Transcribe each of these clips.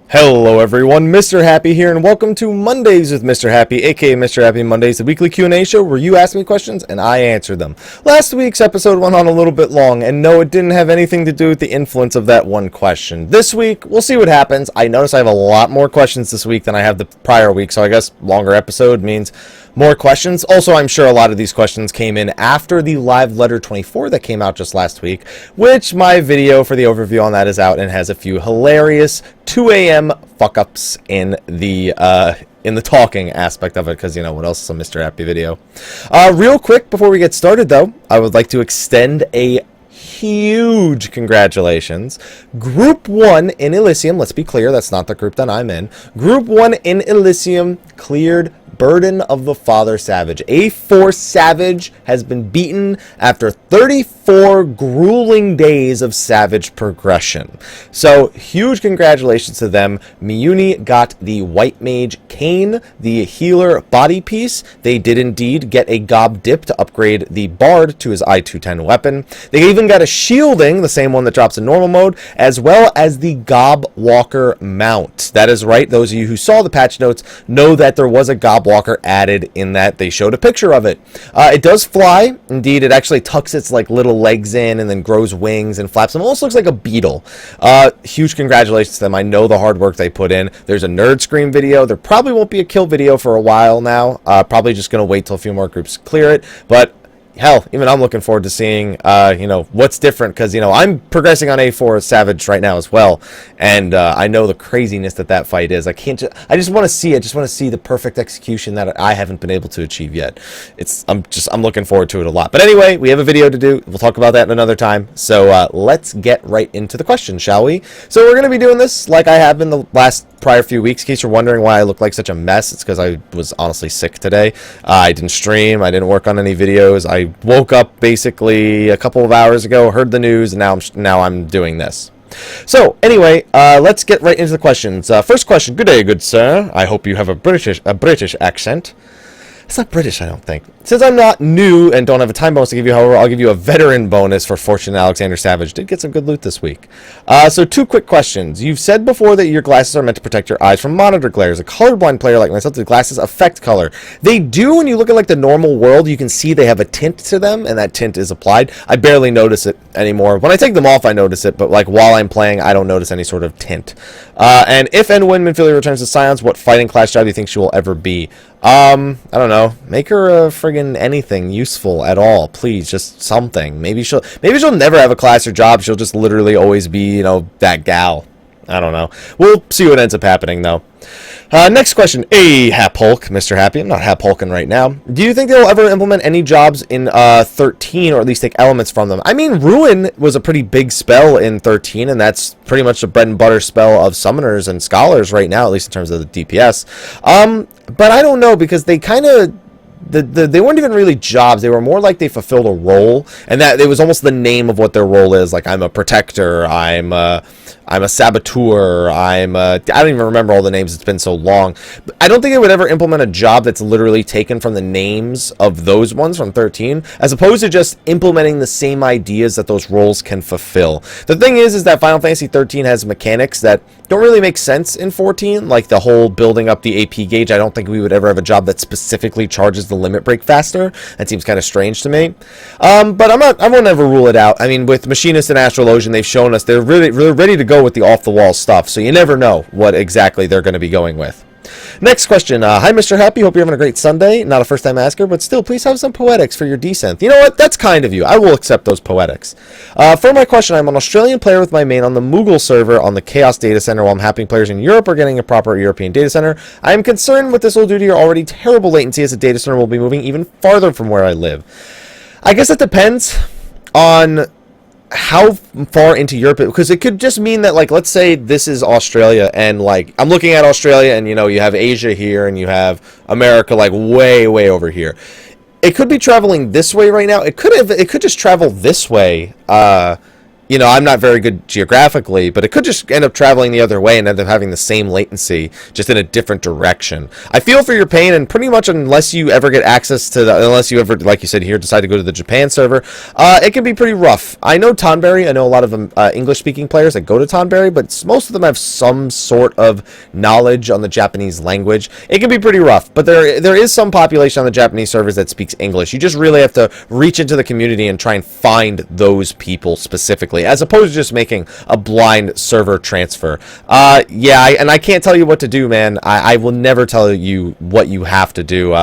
Hello everyone, Mrhappy here, and welcome to Mondays with Mrhappy, aka Mrhappy Mondays, the weekly Q&A show where you ask me questions and I answer them. Last week's episode went on a little bit long, and no, it didn't have anything to do with the influence of that one question. This week, we'll see what happens. I notice I have a lot more questions this week than I have the prior week, so I guess longer episode means more questions. Also, I'm sure a lot of these questions came in after the live letter 24 that came out just last week, which my video for the overview on that is out and has a few hilarious 2 a.m. fuck-ups in the talking aspect of it, because, you know, what else is a Mrhappy video. Real quick, before we get started, though, I would like to extend a huge congratulations. Group 1 in Elysium, let's be clear, that's not the group that I'm in. Group 1 in Elysium cleared Burden of the Father Savage. A4 Savage has been beaten after 34 grueling days of Savage progression. So, huge congratulations to them. Miyuni got the White Mage Cane, the Healer Body Piece. They did indeed get a Gob Dip to upgrade the Bard to his I-210 weapon. They even got a Shielding, the same one that drops in normal mode, as well as the Gob Walker Mount. That is right, those of you who saw the patch notes know that there was a Gob Walker added in that. They showed a picture of it. It does fly. Indeed, it actually tucks its like little legs in and then grows wings and flaps them. Almost looks like a beetle. Huge congratulations to them. I know the hard work they put in. There's a nerd scream video. There probably won't be a kill video for a while now. Probably just going to wait till a few more groups clear it. But hell, even I'm looking forward to seeing, what's different, because, I'm progressing on A4 Savage right now as well, and I know the craziness that fight is. I just want to see it. Just want to see the perfect execution that I haven't been able to achieve yet. I'm looking forward to it a lot. But anyway, we have a video to do. We'll talk about that another time. So let's get right into the questions, shall we? So we're going to be doing this like I have in the prior few weeks. In case you're wondering why I look like such a mess, it's because I was honestly sick today. I didn't stream. I didn't work on any videos. I woke up basically a couple of hours ago, heard the news, and now I'm doing this. So anyway, let's get right into the questions. First question: good day, good sir. I hope you have a British accent. It's not British, I don't think. Since I'm not new and don't have a time bonus to give you, however, I'll give you a veteran bonus for Fortune Alexander Savage. Did get some good loot this week. So 2 quick questions. You've said before that your glasses are meant to protect your eyes from monitor glare. As a colorblind player like myself, the glasses affect color. They do when you look at like the normal world. You can see they have a tint to them, and that tint is applied. I barely notice it anymore. When I take them off, I notice it, but like while I'm playing, I don't notice any sort of tint. And if and when Minfilia returns to Scions, what fighting class job do you think she will ever be? I don't know. Make her a friggin' anything useful at all, please. Just something. Maybe she'll never have a class or job. She'll just literally always be, that gal. I don't know. We'll see what ends up happening, though. Next question. Hap Hulk, Mrhappy. I'm not Hap Hulking right now. Do you think they'll ever implement any jobs in 13, or at least take elements from them? I mean, Ruin was a pretty big spell in 13, and that's pretty much the bread and butter spell of summoners and scholars right now, at least in terms of the DPS. But I don't know, because they kind of... they weren't even really jobs. They were more like they fulfilled a role, and that it was almost the name of what their role is. Like, I'm a protector, I'm a saboteur, I don't even remember all the names, it's been so long. But I don't think they would ever implement a job that's literally taken from the names of those ones from 13, as opposed to just implementing the same ideas that those roles can fulfill. The thing is that Final Fantasy 13 has mechanics that don't really make sense in 14, like the whole building up the AP gauge. I don't think we would ever have a job that specifically charges the limit break faster. That seems kind of strange to me. But I won't ever rule it out. I mean, with Machinist and Astrologian, they've shown us they're really ready to go with the off-the-wall stuff, so you never know what exactly they're going to be going with. Next question. Hi, Mrhappy. Hope you're having a great Sunday. Not a first-time asker, but still, please have some poetics for your descent. You know what? That's kind of you. I will accept those poetics. For my question, I'm an Australian player with my main on the Moogle server on the Chaos Data Center, while I'm happening players in Europe are getting a proper European data center. I am concerned what this will do to your already terrible latency, as the data center will be moving even farther from where I live. I guess it depends on how far into Europe, because it could just mean that, like, let's say this is Australia, and like I'm looking at Australia, and you have Asia here, and you have America like way over here. It could be traveling this way right now. It could just travel this way you know, I'm not very good geographically, but it could just end up traveling the other way and end up having the same latency, just in a different direction. I feel for your pain, and pretty much unless you ever get access to unless you ever, like you said here, decide to go to the Japan server, it can be pretty rough. I know Tonberry, I know a lot of English-speaking players that go to Tonberry, but most of them have some sort of knowledge on the Japanese language. It can be pretty rough, but there is some population on the Japanese servers that speaks English. You just really have to reach into the community and try and find those people specifically, as opposed to just making a blind server transfer. And I can't tell you what to do, man. I will never tell you what you have to do.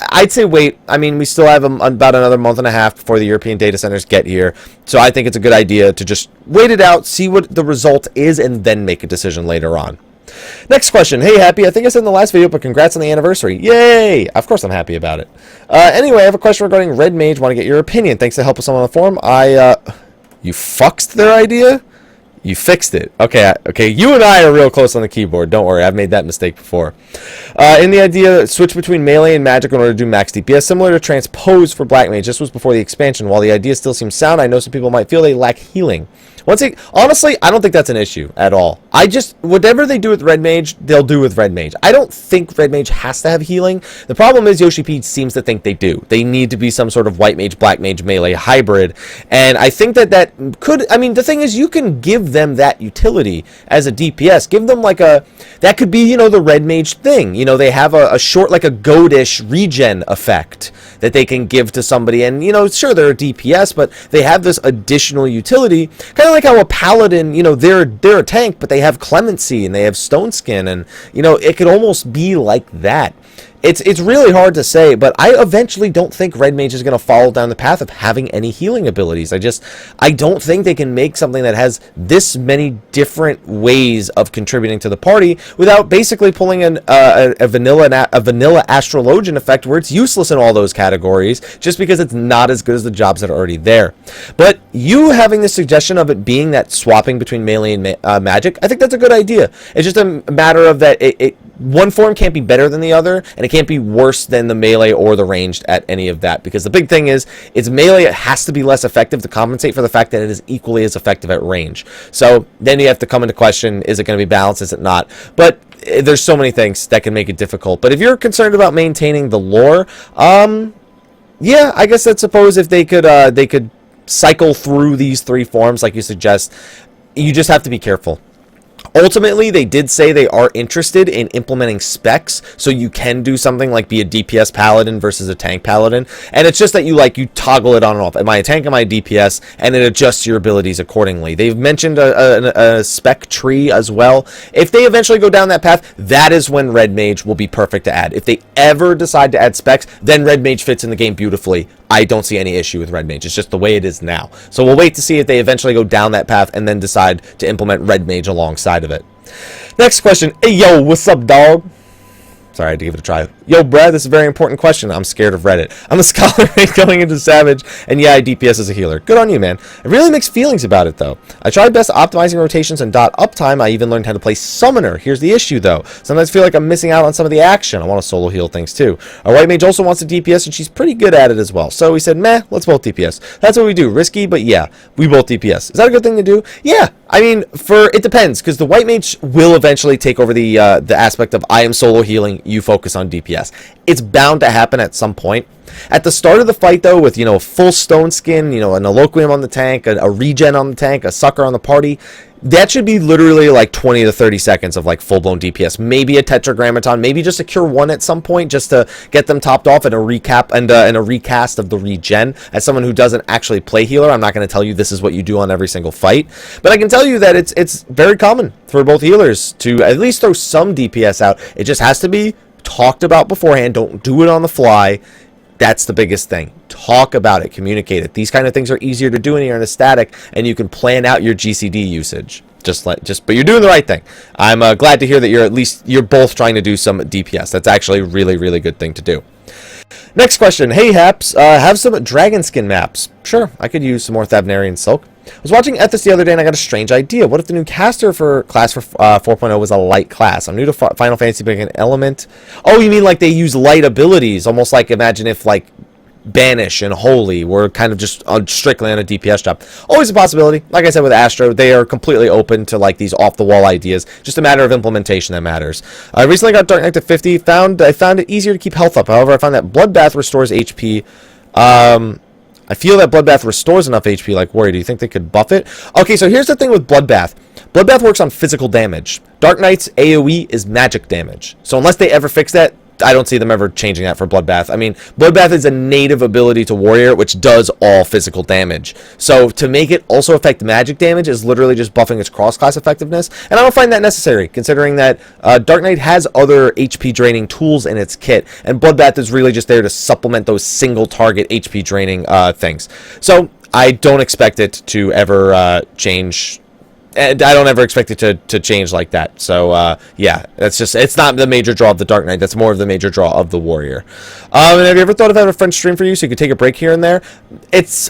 I'd say wait. I mean, we still have about another month and a half before the European data centers get here, so I think it's a good idea to just wait it out, see what the result is, and then make a decision later on. Next question. Hey, Happy. I think I said in the last video, but congrats on the anniversary. Yay! Of course I'm happy about it. Anyway, I have a question regarding Red Mage. Want to get your opinion. Thanks to help us on the forum. You fuxed their idea? You fixed it. Okay, you and I are real close on the keyboard. Don't worry, I've made that mistake before. In the idea, switch between melee and magic in order to do max DPS, similar to transpose for Black Mage. This was before the expansion. While the idea still seems sound, I know some people might feel they lack healing. Honestly, I don't think that's an issue at all. Whatever they do with Red Mage, they'll do with Red Mage. I don't think Red Mage has to have healing. The problem is Yoshi P seems to think they do. They need to be some sort of White Mage, Black Mage, melee hybrid. And I think that could, I mean, the thing is, you can give them that utility as a DPS. Give them that could be, you know, the Red Mage thing. You know, they have a short, like a goatish regen effect that they can give to somebody. And, you know, sure, they're a DPS, but they have this additional utility. Kind of like how a paladin, you know, they're a tank, but they have clemency and they have stone skin, and you know, it could almost be like that. It's really hard to say, but I eventually don't think Red Mage is going to follow down the path of having any healing abilities. I don't think they can make something that has this many different ways of contributing to the party without basically pulling in a vanilla astrologian effect where it's useless in all those categories just because it's not as good as the jobs that are already there. But you having the suggestion of it being that swapping between melee and magic, I think that's a good idea. It's just a matter of that one form can't be better than the other, and it can't be worse than the melee or the ranged at any of that, because the big thing is, it's melee, it has to be less effective to compensate for the fact that it is equally as effective at range. So then you have to come into question, is it going to be balanced, is it not? But there's so many things that can make it difficult. But if you're concerned about maintaining the lore, yeah, I guess I'd suppose if they could cycle through these three forms like you suggest, you just have to be careful. Ultimately, they did say they are interested in implementing specs, so you can do something like be a DPS paladin versus a tank paladin, and it's just that you toggle it on and off. Am I a tank? Am I a DPS? And it adjusts your abilities accordingly. They've mentioned a spec tree as well. If they eventually go down that path, that is when Red Mage will be perfect to add. If they ever decide to add specs, then Red Mage fits in the game beautifully. I don't see any issue with Red Mage. It's just the way it is now. So we'll wait to see if they eventually go down that path and then decide to implement Red Mage alongside of it. Next question. Hey, yo, what's up, dog? Sorry, I had to give it a try. Yo, Brad, this is a very important question. I'm scared of Reddit. I'm a scholar going into Savage, and yeah, I DPS as a healer. Good on you, man. I really mixed feelings about it, though. I tried best optimizing rotations and dot uptime. I even learned how to play Summoner. Here's the issue, though. Sometimes I feel like I'm missing out on some of the action. I want to solo heal things, too. Our White Mage also wants to DPS, and she's pretty good at it as well. So we said, meh, let's both DPS. That's what we do. Risky, but yeah, we both DPS. Is that a good thing to do? Yeah. I mean, it depends, because the White Mage will eventually take over the aspect of I am solo healing, you focus on DPS. It's bound to happen at some point. At the start of the fight, though, with, you know, full stone skin, you know, an Eloquium on the tank, a regen on the tank, a sucker on the party, that should be literally like 20 to 30 seconds of like full-blown DPS. Maybe a Tetragrammaton, maybe just a Cure 1 at some point just to get them topped off, and a recap and a recast of the regen. As someone who doesn't actually play healer, I'm not going to tell you this is what you do on every single fight. But I can tell you that it's very common for both healers to at least throw some DPS out. It just has to be talked about beforehand. Don't do it on the fly. That's the biggest thing. Talk about it, communicate it. These kind of things are easier to do when you're in a static, and you can plan out your GCD usage. But you're doing the right thing. I'm glad to hear that you're both trying to do some DPS. That's actually a really, really good thing to do. Next question. Hey, Haps, have some dragon skin maps. Sure, I could use some more Thavnarian Silk. I was watching Ethos the other day and I got a strange idea. What if the new caster for class for 4.0 was a light class? I'm new to Final Fantasy, being an element. Oh, you mean like they use light abilities? Almost like, imagine if like Banish and Holy were kind of just strictly on a DPS job. Always a possibility. Like I said with Astro, they are completely open to like these off-the-wall ideas. Just a matter of implementation that matters. I recently got Dark Knight to 50. I found it easier to keep health up. However, I found that Bloodbath restores HP. I feel that Bloodbath restores enough HP like Warrior. Do you think they could buff it? Okay, so here's the thing with Bloodbath. Bloodbath works on physical damage. Dark Knight's AoE is magic damage. So unless they ever fix that, I don't see them ever changing that for Bloodbath. I mean, Bloodbath is a native ability to Warrior, which does all physical damage. So to make it also affect magic damage is literally just buffing its cross-class effectiveness. And I don't find that necessary, considering that Dark Knight has other HP draining tools in its kit. And Bloodbath is really just there to supplement those single-target HP draining things. So I don't expect it to ever change. And I don't ever expect it to change like that. So, yeah, it's not the major draw of the Dark Knight. That's more of the major draw of the Warrior. And have you ever thought of having a friend stream for you so you could take a break here and there? It's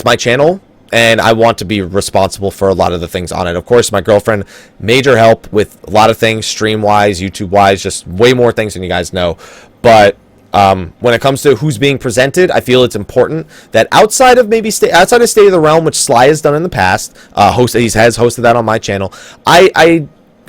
my channel, and I want to be responsible for a lot of the things on it. Of course, my girlfriend, major help with a lot of things, stream-wise, YouTube-wise, just way more things than you guys know. But when it comes to who's being presented, I feel it's important that outside of State of the Realm, which Sly has done in the past, he has hosted that on my channel.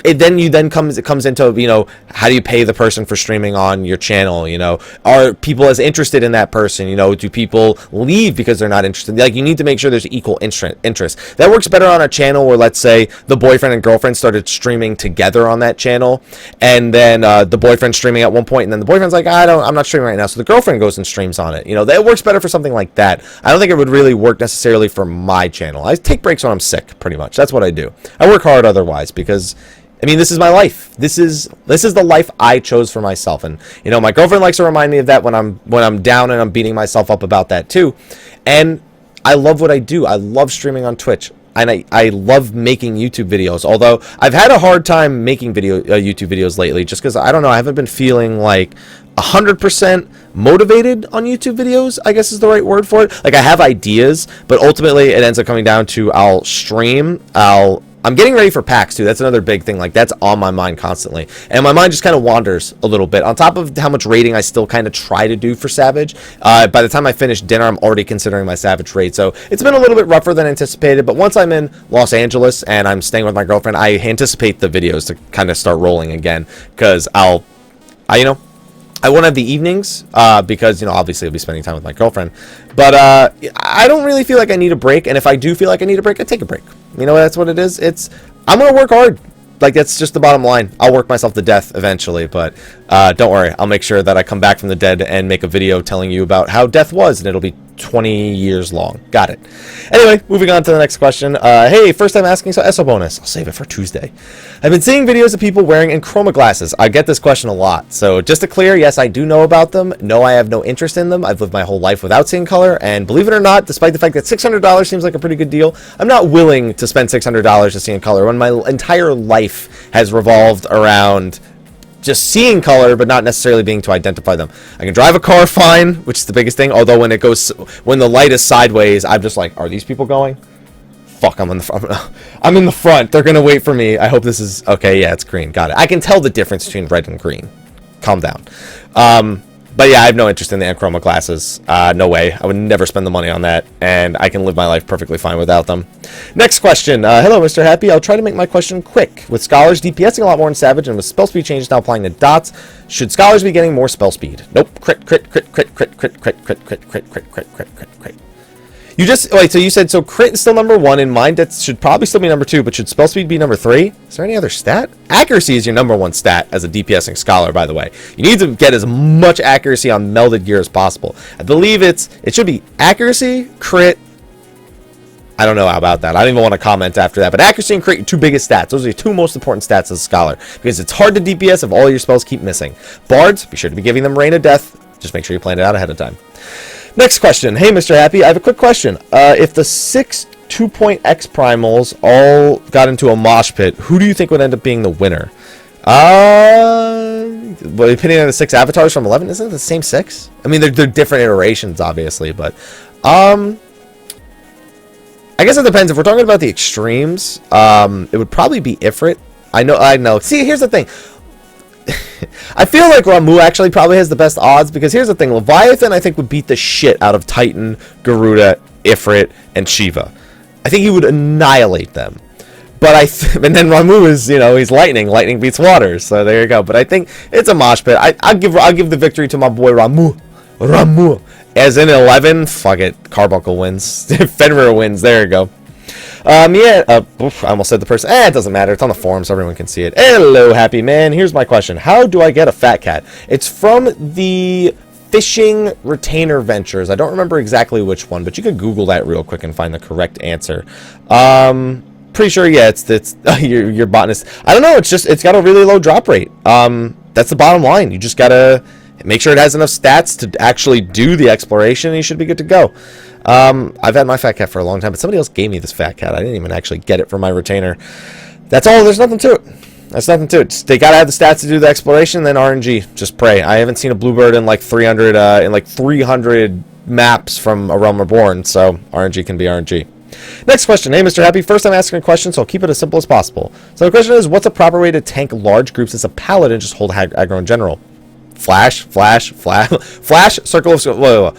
It comes into, you know, how do you pay the person for streaming on your channel? You know, are people as interested in that person? You know, do people leave because they're not interested? Like, you need to make sure there's equal interest. That works better on a channel where, let's say, the boyfriend and girlfriend started streaming together on that channel, and then the boyfriend's streaming at one point, and then the boyfriend's like, I'm not streaming right now, so the girlfriend goes and streams on it. You know, that works better for something like that. I don't think it would really work necessarily for my channel. I take breaks when I'm sick, pretty much. That's what I do. I work hard otherwise because, I mean, this is my life. This is the life I chose for myself, and you know, my girlfriend likes to remind me of that when I'm down and I'm beating myself up about that too. And I love what I do. I love streaming on Twitch, and I love making YouTube videos. Although I've had a hard time making YouTube videos lately, just because I don't know, I haven't been feeling like 100% motivated on YouTube videos, I guess is the right word for it. Like, I have ideas, but ultimately it ends up coming down to I'll stream, I'm getting ready for PAX too. That's another big thing. Like, that's on my mind constantly. And my mind just kind of wanders a little bit. On top of how much raiding I still kind of try to do for Savage, by the time I finish dinner, I'm already considering my Savage raid. So it's been a little bit rougher than anticipated. But once I'm in Los Angeles and I'm staying with my girlfriend, I anticipate the videos to kind of start rolling again. Because I won't have the evenings because, you know, obviously I'll be spending time with my girlfriend. But I don't really feel like I need a break. And if I do feel like I need a break, I take a break. You know, that's what it is. I'm going to work hard. Like, that's just the bottom line. I'll work myself to death eventually. But don't worry. I'll make sure that I come back from the dead and make a video telling you about how death was. And it'll be 20 years long. Got it. Anyway, moving on to the next question. Hey, first time asking, so ESO bonus. I'll save it for Tuesday. I've been seeing videos of people wearing Enchroma glasses. I get this question a lot. So just to clear, yes, I do know about them. No, I have no interest in them. I've lived my whole life without seeing color. And believe it or not, despite the fact that $600 seems like a pretty good deal, I'm not willing to spend $600 to see in color when my entire life has revolved around just seeing color, but not necessarily being to identify them. I can drive a car fine, which is the biggest thing. Although when the light is sideways, I'm just like, are these people going? Fuck, I'm in the front. I'm in the front. They're gonna wait for me. I hope this is okay. Yeah, it's green. Got it. I can tell the difference between red and green. Calm down. But yeah, I have no interest in the Enchroma glasses. No way. I would never spend the money on that, and I can live my life perfectly fine without them. Next question. Hello, Mr. Happy. I'll try to make my question quick. With Scholars DPSing a lot more in Savage, and with spell speed changes now applying to dots, should Scholars be getting more spell speed? Nope. Crit, crit, crit, crit, crit, crit, crit, crit, crit, crit, crit, crit, crit, crit, crit. You just, wait, so you said, so crit is still number 1. In mind, that should probably still be number 2, but should spell speed be number 3? Is there any other stat? Accuracy is your number 1 stat as a DPSing scholar, by the way. You need to get as much accuracy on melded gear as possible. I believe it should be accuracy, crit. I don't know about that. I don't even want to comment after that. But accuracy and crit, your 2 biggest stats. Those are your 2 most important stats as a scholar. Because it's hard to DPS if all your spells keep missing. Bards, be sure to be giving them Rain of Death. Just make sure you plan it out ahead of time. Next question. Hey, Mr. Happy, I have a quick question. If the 6 2-X primals all got into a mosh pit, who do you think would end up being the winner? Well, depending on the 6 avatars from 11, isn't it the same 6? I mean, they're different iterations, obviously, but I guess it depends. If we're talking about the extremes, it would probably be Ifrit. I know. See, here's the thing. I feel like Ramu actually probably has the best odds, because here's the thing. Leviathan, I think, would beat the shit out of Titan, Garuda, Ifrit, and Shiva. I think he would annihilate them. But and then Ramu is, he's lightning. Lightning beats water, so there you go. But I think it's a mosh pit. I'll give the victory to my boy Ramu. Ramu. As in 11, fuck it. Carbuncle wins. Fenrir wins. There you go. I almost said the person. It doesn't matter. It's on the forum, so everyone can see it. Hello, happy man. Here's my question. How do I get a fat cat? It's from the Fishing Retainer Ventures. I don't remember exactly which one, but you could Google that real quick and find the correct answer. Pretty sure, yeah, it's your botanist. I don't know. It's got a really low drop rate. That's the bottom line. You just gotta make sure it has enough stats to actually do the exploration, and you should be good to go. I've had my fat cat for a long time, but somebody else gave me this fat cat. I didn't even actually get it from my retainer. That's all. There's nothing to it. That's nothing to it. They gotta have the stats to do the exploration, then RNG. Just pray. I haven't seen a bluebird in like 300 maps from A Realm Reborn, so RNG can be RNG. Next question. Hey, Mr. Happy. First time asking a question, so I'll keep it as simple as possible. So the question is, what's a proper way to tank large groups as a paladin and just hold aggro in general? Flash, circle of... Whoa.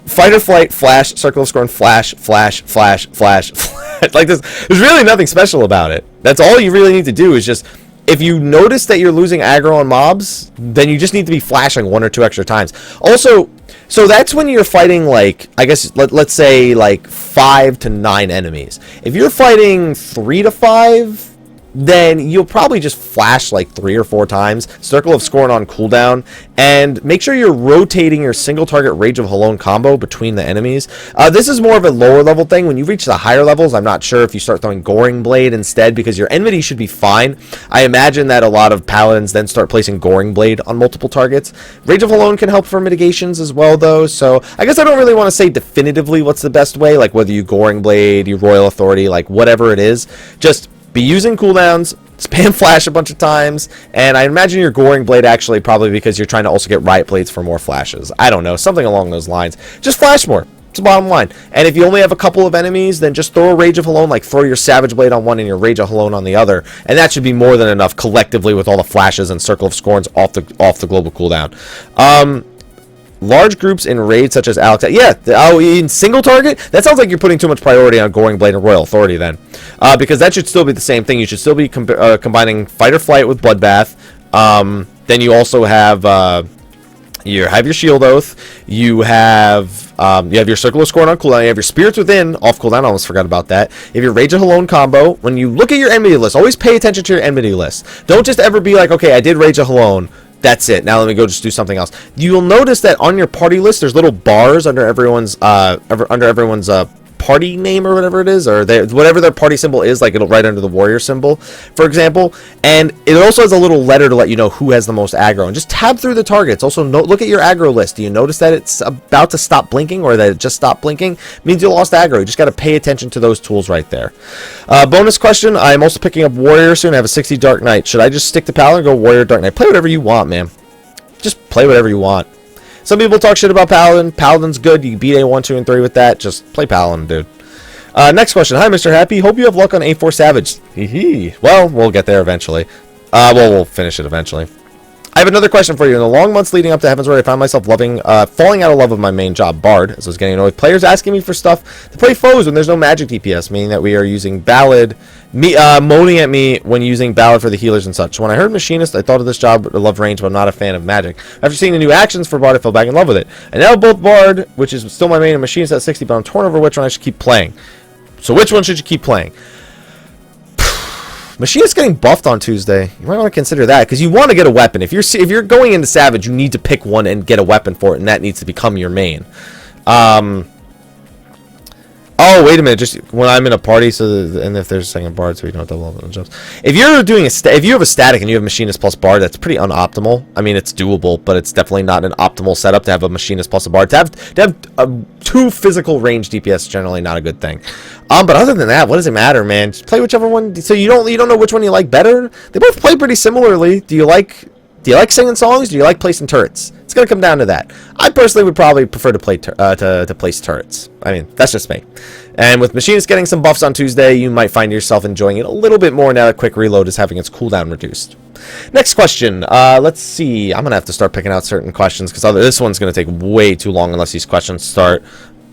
Fight or flight, flash, circle of scorn, flash. Like this, there's really nothing special about it. That's all you really need to do is just, if you notice that you're losing aggro on mobs, then you just need to be flashing 1 or 2 extra times. Also, so that's when you're fighting, like, I guess, let's say, like, 5 to 9 enemies. If you're fighting 3 to 5... then you'll probably just flash like 3 or 4 times, Circle of Scorn on cooldown, and make sure you're rotating your single target Rage of Halon combo between the enemies. This is more of a lower level thing. When you reach the higher levels, I'm not sure if you start throwing Goring Blade instead, because your enmity should be fine. I imagine that a lot of paladins then start placing Goring Blade on multiple targets. Rage of Halon can help for mitigations as well, though, so I guess I don't really want to say definitively what's the best way, like whether you Goring Blade, you Royal Authority, like whatever it is. Just be using cooldowns, spam flash a bunch of times, and I imagine your Goring Blade actually probably because you're trying to also get Riot Blades for more flashes. I don't know, something along those lines. Just flash more. It's the bottom line. And if you only have a couple of enemies, then just throw a Rage of Halon, like throw your Savage Blade on one and your Rage of Halon on the other, and that should be more than enough collectively with all the flashes and Circle of Scorns off the global cooldown. Large groups in raids such as Alex... Yeah, in single target? That sounds like you're putting too much priority on Goring Blade and Royal Authority then. Because that should still be the same thing. You should still be combining Fight or Flight with Bloodbath. Then you also have... you have your Shield Oath. You have your Circle of Scorn on cooldown. You have your Spirits Within off cooldown. I almost forgot about that. You have your Rage of Halon combo. When you look at your enmity list, always pay attention to your enmity list. Don't just ever be like, okay, I did Rage of Halon. That's it. Now let me go just do something else. You'll notice that on your party list, there's little bars under everyone's party name or whatever it is, or whatever their party symbol is, like it'll right under the warrior symbol, for example. And it also has a little letter to let you know who has the most aggro. And just tab through the targets. Also, look at your aggro list. Do you notice that it's about to stop blinking, or that it just stopped blinking? It means you lost aggro. You just got to pay attention to those tools right there. Bonus question. I'm also picking up warrior soon. I have a 60 Dark Knight. Should I just stick to Paladin or go warrior Dark Knight? Play whatever you want, man. Just play whatever you want. Some people talk shit about Paladin. Paladin's good. You can beat A1, 2, and 3 with that. Just play Paladin, dude. Next question. Hi, Mr. Happy. Hope you have luck on A4 Savage. Hee. Well, we'll get there eventually. We'll finish it eventually. I have another question for you. In the long months leading up to Heaven's Word, I found myself falling out of love with my main job, Bard, as I was getting annoyed. Players asking me for stuff to play foes when there's no magic DPS, meaning that we are using Ballad, moaning at me when using Ballad for the healers and such. When I heard Machinist, I thought of this job, I love range, but I'm not a fan of magic. After seeing the new actions for Bard, I fell back in love with it. And now both Bard, which is still my main, and Machinist at 60, but I'm torn over which one I should keep playing. So which one should you keep playing? Machinist getting buffed on Tuesday. You might want to consider that, because you want to get a weapon. If you're going into Savage, you need to pick one and get a weapon for it, and that needs to become your main. Oh, wait a minute. Just when I'm in a party, and if there's a second Bard, so you don't double up on jumps. If you're doing if you have a static and you have Machinist plus Bard, that's pretty unoptimal. I mean, it's doable, but it's definitely not an optimal setup to have a Machinist plus a Bard. To have 2 physical range DPS is generally not a good thing. But other than that, what does it matter, man? Just play whichever one. So you don't know which one you like better. They both play pretty similarly. Do you like singing songs? Do you like placing turrets? It's gonna come down to that. I personally would probably prefer to play to place turrets. I mean, that's just me. And with Machinist getting some buffs on Tuesday, you might find yourself enjoying it a little bit more now that Quick Reload is having its cooldown reduced. Next question. Let's see. I'm going to have to start picking out certain questions because this one's going to take way too long unless these questions start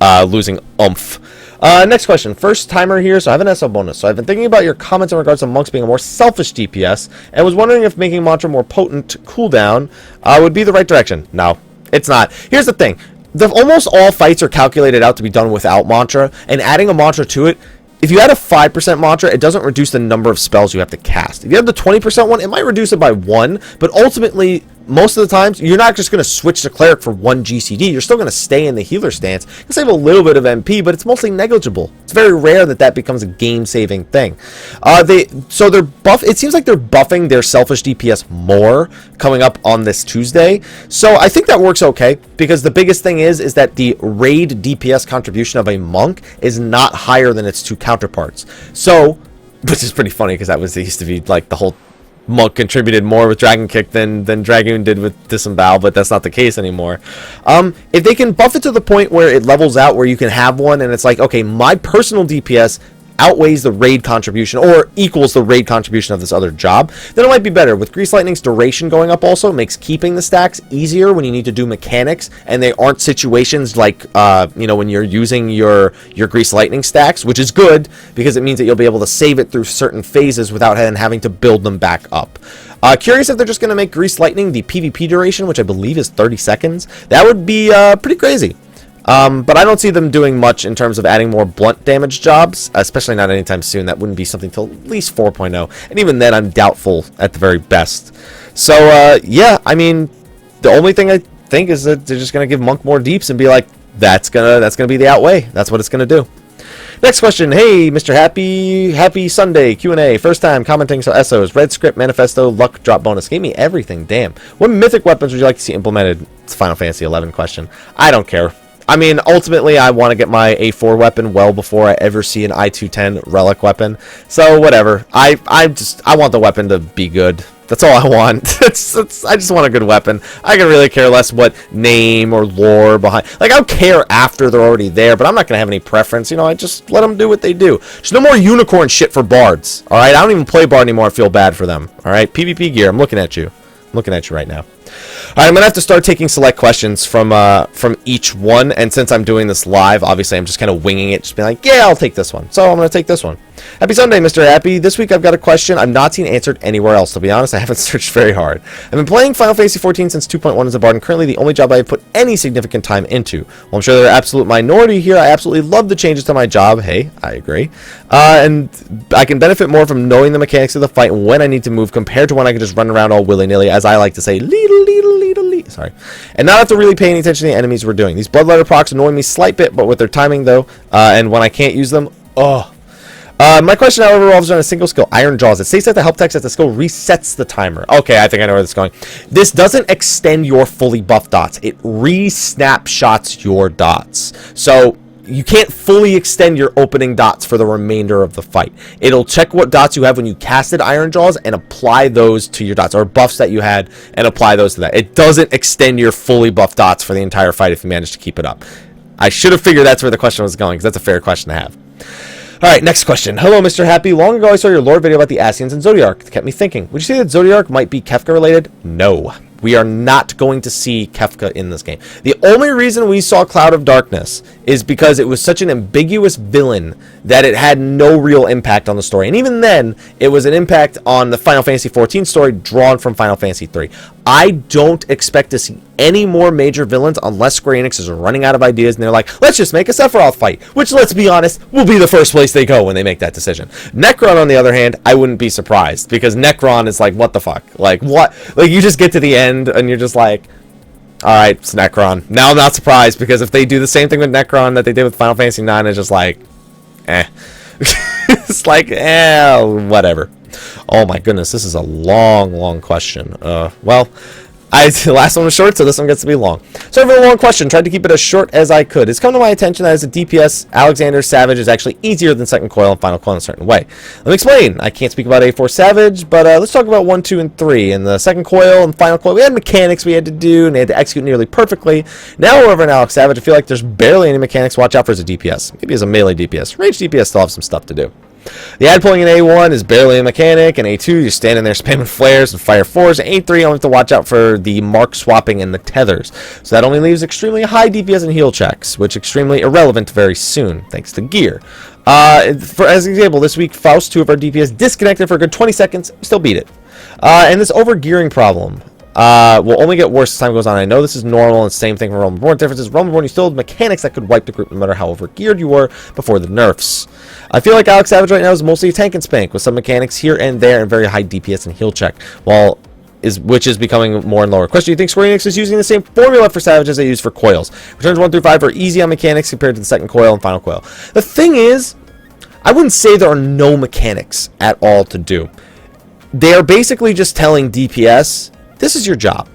losing oomph. Next question. First timer here, so I have an SO bonus. So I've been thinking about your comments in regards to monks being a more selfish DPS, and was wondering if making mantra more potent cooldown would be the right direction. No, it's not. Here's the thing. Almost all fights are calculated out to be done without mantra, and adding a mantra to it, if you add a 5% mantra, it doesn't reduce the number of spells you have to cast. If you have the 20% one, it might reduce it by 1, but ultimately, most of the times, you're not just going to switch to Cleric for 1 GCD. You're still going to stay in the healer stance. You can save a little bit of MP, but it's mostly negligible. It's very rare that that becomes a game-saving thing. So they're it seems like they're buffing their selfish DPS more coming up on this Tuesday. So I think that works okay, because the biggest thing is that the raid DPS contribution of a monk is not higher than its 2 counterparts. So, which is pretty funny, because it used to be like the whole monk contributed more with Dragon Kick than Dragoon did with Disembowel, but that's not the case anymore. If they can buff it to the point where it levels out, where you can have one and it's like, okay, my personal DPS outweighs the raid contribution or equals the raid contribution of this other job, then it might be better. With Grease Lightning's duration going up also, it makes keeping the stacks easier when you need to do mechanics, and they aren't situations like when you're using your Grease Lightning stacks, which is good because it means that you'll be able to save it through certain phases without having to build them back up. Curious if they're just going to make Grease Lightning the PvP duration, which I believe is 30 seconds. That would be pretty crazy. But I don't see them doing much in terms of adding more blunt damage jobs, especially not anytime soon. That wouldn't be something till at least 4.0, and even then I'm doubtful at the very best. So yeah, I mean, the only thing I think is that they're just gonna give Monk more deeps and be like, that's gonna be the outweigh. That's what it's gonna do. Next question. Hey, Mr. Happy. Happy Sunday. Q&A. First time commenting, so SOs. Red Script, Manifesto, Luck, Drop Bonus. Gave me everything. Damn. What mythic weapons would you like to see implemented? It's a Final Fantasy 11 question. I don't care. I mean, ultimately, I want to get my A4 weapon well before I ever see an I-210 relic weapon. So, whatever. I want the weapon to be good. That's all I want. I just want a good weapon. I can really care less what name or lore behind. Like, I'll care after they're already there, but I'm not going to have any preference. I just let them do what they do. There's no more unicorn shit for bards, all right? I don't even play bard anymore. I feel bad for them, all right? PvP gear, I'm looking at you. I'm looking at you right now. All right, I'm going to have to start taking select questions from each one, and since I'm doing this live, obviously I'm just kind of winging it, just being like, yeah, I'll take this one. So I'm going to take this one. Happy Sunday, Mr. Happy. This week I've got a question I've not seen answered anywhere else. To be honest, I haven't searched very hard. I've been playing Final Fantasy XIV since 2.1 as a bard, and currently the only job I've put any significant time into. While I'm sure they're an absolute minority here, I absolutely love the changes to my job. Hey, I agree. And I can benefit more from knowing the mechanics of the fight and when I need to move compared to when I can just run around all willy-nilly, as I like to say, sorry, and not have to really pay any attention to the enemies we're doing. These bloodletter procs annoy me slight bit, but with their timing though, and when I can't use them, my question, however, revolves around a single skill, Iron Jaws. It states that the help text that the skill resets the timer. Okay, I think I know where this is going. This doesn't extend your fully buffed dots. It re-snapshots your dots. So you can't fully extend your opening dots for the remainder of the fight. It'll check what dots you have when you casted Iron Jaws and apply those to your dots, or buffs that you had, and apply those to that. It doesn't extend your fully buffed dots for the entire fight if you manage to keep it up. I should have figured that's where the question was going, because that's a fair question to have. Alright, next question. Hello, Mr. Happy. Long ago I saw your lore video about the Asians and Zodiark. It kept me thinking. Would you say that Zodiark might be Kefka related? No. We are not going to see Kefka in this game. The only reason we saw Cloud of Darkness is because it was such an ambiguous villain that it had no real impact on the story. And even then, it was an impact on the Final Fantasy XIV story drawn from Final Fantasy III. I don't expect to see any more major villains unless Square Enix is running out of ideas and they're like, let's just make a Sephiroth fight, which, let's be honest, will be the first place they go when they make that decision. Necron, on the other hand, I wouldn't be surprised, because Necron is like, what the fuck? Like, what? Like, you just get to the end and you're just like, alright, it's Necron. Now I'm not surprised, because if they do the same thing with Necron that they did with Final Fantasy IX, it's just like, it's like, whatever. Oh my goodness, this is a long question. Well, The last one was short, so this one gets to be long. So for a long question, tried to keep it as short as I could. It's come to my attention that as a DPS, Alexander Savage is actually easier than second coil and final coil in a certain way. Let me explain. I can't speak about A4 Savage, but let's talk about 1, 2, and 3. In the second coil and final coil, we had mechanics we had to do, and they had to execute nearly perfectly. Now, however, in Alex Savage, I feel like there's barely any mechanics to watch out for as a DPS. Maybe as a melee DPS. Range DPS still have some stuff to do. The ad pulling in A1 is barely a mechanic. In A2, you're standing there spamming flares and fire 4s. In A3, you only have to watch out for the mark swapping and the tethers. So that only leaves extremely high DPS and heal checks, which extremely irrelevant very soon, thanks to gear. As an example, this week, Faust, 2 of our DPS, disconnected for a good 20 seconds, still beat it. And this over-gearing problem will only get worse as time goes on. I know this is normal, and same thing for Realm Reborn. Difference is Realm Reborn, you still had mechanics that could wipe the group no matter how over-geared you were before the nerfs. I feel like Alex Savage right now is mostly a tank and spank, with some mechanics here and there and very high DPS and heal check, which is becoming more and lower. Question, do you think Square Enix is using the same formula for Savage as they use for coils? Returns 1 through 5 are easy on mechanics compared to the second coil and final coil. The thing is, I wouldn't say there are no mechanics at all to do. They are basically just telling DPS, this is your job.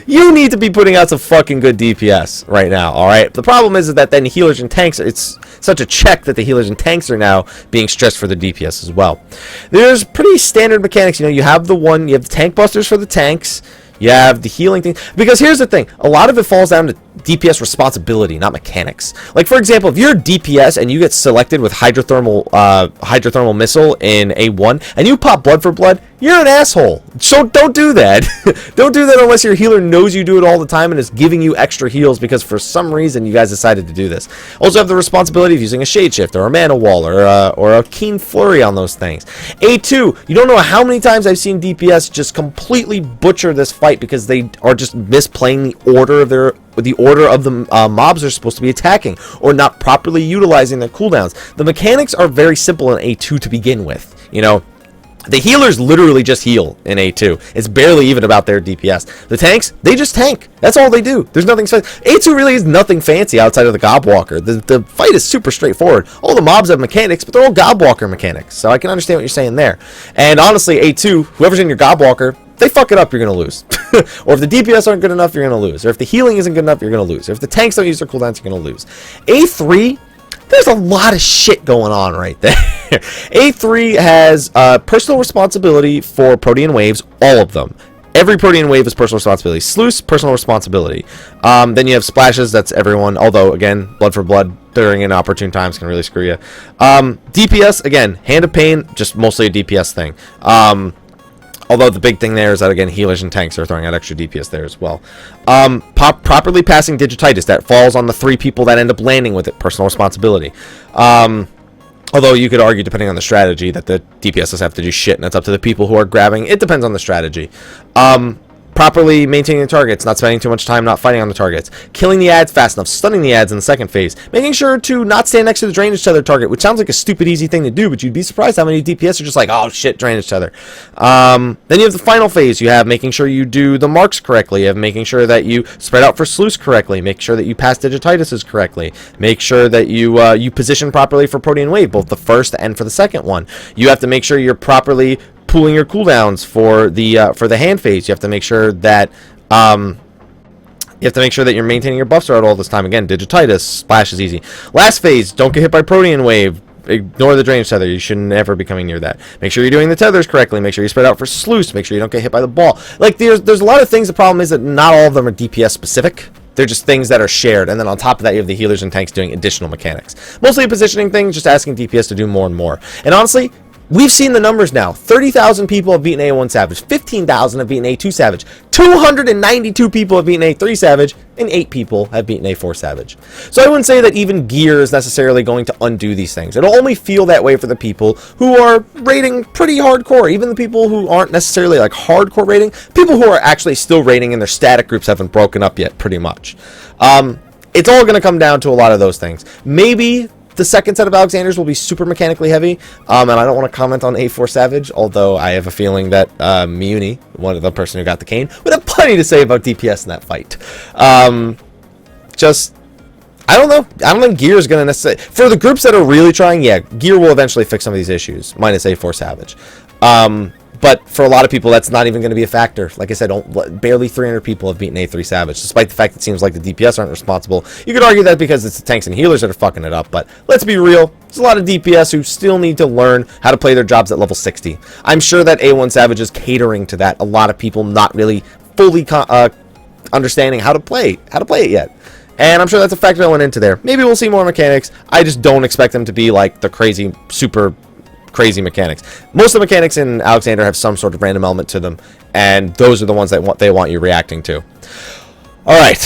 You need to be putting out some fucking good DPS right now, alright? The problem is that then healers and tanks, it's such a check that the healers and tanks are now being stressed for the DPS as well. There's pretty standard mechanics. You know, you have the tank busters for the tanks, you have the healing thing. Because here's the thing, a lot of it falls down to DPS responsibility, not mechanics. Like, for example, if you're a DPS and you get selected with hydrothermal missile in A1 and you pop blood for blood, you're an asshole. So don't do that. Don't do that unless your healer knows you do it all the time and is giving you extra heals because for some reason you guys decided to do this. Also have the responsibility of using a shade shift or a mana wall or a keen flurry on those things. A2, you don't know how many times I've seen DPS just completely butcher this fight because they are just misplaying the order of the mobs they're supposed to be attacking, or not properly utilizing their cooldowns. The mechanics are very simple in A2 to begin with. You know, the healers literally just heal in A2. It's barely even about their DPS. The tanks, they just tank. That's all they do. There's nothing special. A2 really is nothing fancy outside of the Gobwalker. The fight is super straightforward. All the mobs have mechanics, but they're all Gobwalker mechanics. So I can understand what you're saying there. And honestly, A2, whoever's in your Gobwalker, they fuck it up, you're going to lose. Or if the DPS aren't good enough, you're going to lose. Or if the healing isn't good enough, you're going to lose. Or if the tanks don't use their cooldowns, you're going to lose. A3, there's a lot of shit going on right there. A3 has personal responsibility for Protean waves, all of them. Every Protean wave is personal responsibility. Sluice, personal responsibility. Then you have splashes, that's everyone. Although, again, blood for blood during inopportune times can really screw you. DPS, again, Hand of Pain, just mostly a DPS thing. Although the big thing there is that, again, healers and tanks are throwing out extra DPS there as well. Properly passing Digititis, that falls on the 3 people that end up landing with it. Personal responsibility. Although you could argue, depending on the strategy, that the DPSs have to do shit, and it's up to the people who are grabbing. It depends on the strategy. Properly maintaining the targets, not spending too much time not fighting on the targets, killing the ads fast enough, stunning the ads in the second phase, making sure to not stand next to the drainage tether target, which sounds like a stupid easy thing to do, but you'd be surprised how many DPS are just like, oh shit, drainage tether. Then you have the final phase. You have making sure you do the marks correctly, you have making sure that you spread out for sluice correctly, make sure that you pass digititis correctly, make sure that you position properly for Protean wave, both the first and for the second one. You have to make sure you're properly pooling your cooldowns for the hand phase. You have to make sure that you're maintaining your buffs throughout all this time. Again, Digititis, Splash is easy. Last phase, don't get hit by Protean wave. Ignore the drainage tether. You should never be coming near that. Make sure you're doing the tethers correctly. Make sure you spread out for sluice. Make sure you don't get hit by the ball. Like, there's a lot of things. The problem is that not all of them are DPS specific. They're just things that are shared. And then on top of that, you have the healers and tanks doing additional mechanics. Mostly a positioning thing, just asking DPS to do more and more. And honestly, we've seen the numbers now. 30,000 people have beaten A1 Savage. 15,000 have beaten A2 Savage. 292 people have beaten A3 Savage. And 8 people have beaten A4 Savage. So I wouldn't say that even gear is necessarily going to undo these things. It'll only feel that way for the people who are rating pretty hardcore. Even the people who aren't necessarily like hardcore rating. People who are actually still rating and their static groups haven't broken up yet, pretty much. It's all going to come down to a lot of those things. Maybe the second set of Alexanders will be super mechanically heavy, and I don't want to comment on A4 Savage, although I have a feeling that Muni, one of the person who got the cane, would have plenty to say about DPS in that fight. I don't know. I don't think Gear is going to necessarily... For the groups that are really trying, yeah, Gear will eventually fix some of these issues, minus A4 Savage. But for a lot of people, that's not even going to be a factor. Like I said, barely 300 people have beaten A3 Savage, despite the fact it seems like the DPS aren't responsible. You could argue that because it's the tanks and healers that are fucking it up, but let's be real. There's a lot of DPS who still need to learn how to play their jobs at level 60. I'm sure that A1 Savage is catering to that. A lot of people not really fully understanding how to play it yet. And I'm sure that's a factor that went into there. Maybe we'll see more mechanics. I just don't expect them to be like the crazy, super crazy mechanics. Most of the mechanics in Alexander have some sort of random element to them, and those are the ones that they want you reacting to. All right,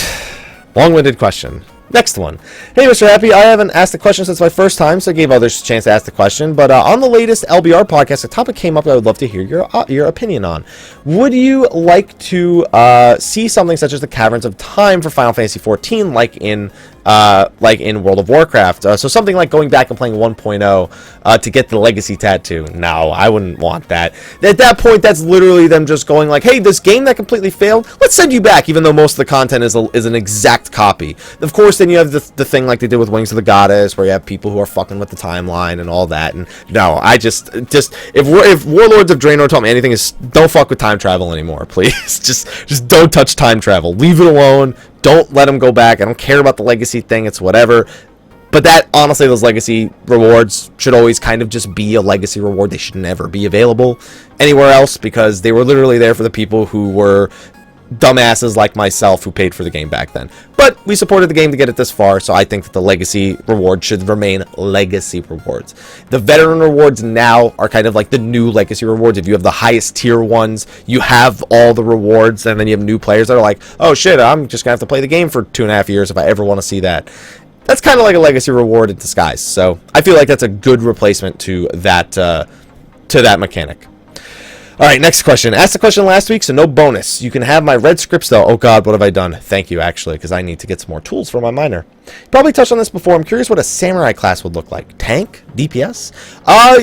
long-winded question. Next one. Hey, Mr. Happy, I haven't asked the question since my first time, so I gave others a chance to ask the question. But on the latest LBR podcast, a topic came up that I would love to hear your opinion on. Would you like to see something such as the Caverns of Time for Final Fantasy XIV, like in World of Warcraft? So something like going back and playing 1.0 to get the Legacy tattoo. No, I wouldn't want that. At that point, that's literally them just going like, hey, this game that completely failed, let's send you back, even though most of the content is an exact copy. Of course, then you have the thing like they did with Wings of the Goddess, where you have people who are fucking with the timeline and all that. And no, I just if Warlords of Draenor taught me anything, is don't fuck with time travel anymore, please. just don't touch time travel. Leave it alone. Don't let them go back. I don't care about the legacy thing. It's whatever. But that, honestly, those legacy rewards should always kind of just be a legacy reward. They should never be available anywhere else, because they were literally there for the people who were dumbasses like myself who paid for the game back then. But we supported the game to get it this far, so I think that the legacy reward should remain legacy rewards. The veteran rewards now are kind of like the new legacy rewards. If you have the highest tier ones, you have all the rewards, and then you have new players that are like, oh shit, I'm just gonna have to play the game for 2.5 years if I ever want to see that. That's kind of like a legacy reward in disguise. So I feel like that's a good replacement to that mechanic. All right, next question. Asked the question last week, so no bonus. You can have my red scripts, though. Oh, God, what have I done? Thank you, actually, because I need to get some more tools for my miner. Probably touched on this before. I'm curious what a samurai class would look like. Tank? DPS?